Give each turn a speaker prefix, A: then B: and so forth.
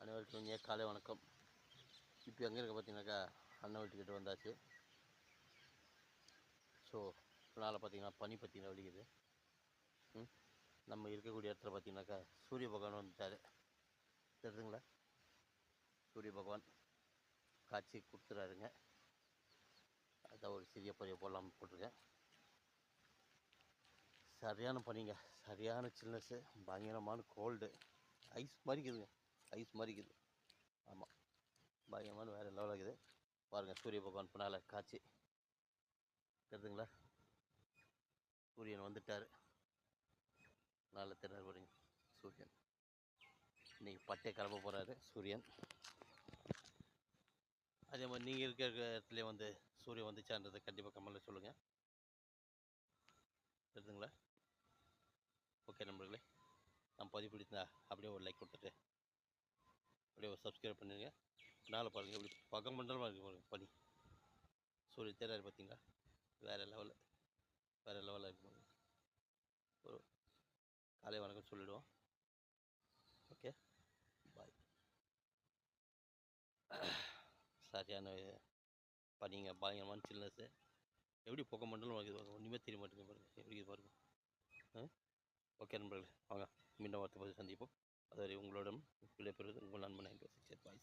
A: அனைவருக்கும் இனிய காலை வணக்கம். இப்போ எங்கே இருக்க பார்த்தீங்கன்னாக்கா அண்ணன் வீட்டுக்கிட்ட வந்தாச்சு. ஸோ இதனால் பார்த்தீங்கன்னா பனி பார்த்தீங்கன்னா வலிக்குது. நம்ம இருக்கக்கூடிய இடத்துல பார்த்தீங்கன்னாக்கா சூரிய பகவான் வந்துட்டார். தெரியுதுங்களா? சூரிய பகவான் காட்சி கொடுத்துறாருங்க. அதான் ஒரு சிறிய பதிவை போடலாம்னு போட்டிருக்கேன். சரியான பனிங்க, சரியான சில்னஸ்ஸு, பயங்கரமான கோல்டு, ஐஸ் மாதிரிக்குதுங்க, ஐஸ் மாதிரிக்குது. ஆமாம், பயங்கரமான வேறு லெவலாக இருக்குது. பாருங்கள் சூரிய பகவான் பின்னால் காட்சி தெரியுதுங்களா? சூரியன் வந்துட்டார். நல்லா தெரியாது பாருங்க சூரியன். இன்றைக்கி பட்டையை கிளம்ப போகிறாரு சூரியன். அதே மாதிரி நீங்கள் இருக்கிற இடத்துல வந்து சூரியன் வந்துச்சான்றதை கண்டிப்பாக கமெண்ட்டில் சொல்லுங்கள். தெரியுதுங்களா? ஓகே நண்பர்களே, நான் பதிவு பிடித்தா அப்படியே ஒரு லைக் கொடுத்துட்டு அப்படியே ஒரு சப்ஸ்கிரைப் பண்ணிடுங்க. நாளை பாருங்கள் இப்படி பக்கம் மண்டலமாக இருக்குது பாருங்கள் பனி. சூரியன் தேடாரு பார்த்தீங்களா? வேறு லெவலில் இருக்கு பாருங்க. ஒரு காலை வணக்கம் சொல்லிவிடுவோம். ஓகே, பாய். சரியான பனிங்க, பயங்கரமான சில்னஸ்ஸு. எப்படி பக்கம் மண்டலம் இருக்குது ஒன்றுமே தெரிய மாட்டேங்குது பாருங்கள், எப்படி பாருங்கள். ஓகே நண்பர்களே, வாங்க மீண்டும் வார்த்தை பதிவு சந்திப்போம். அதுவரை உங்களிடம் விடைபெறுவது உங்கள் நண்பன். பாய்.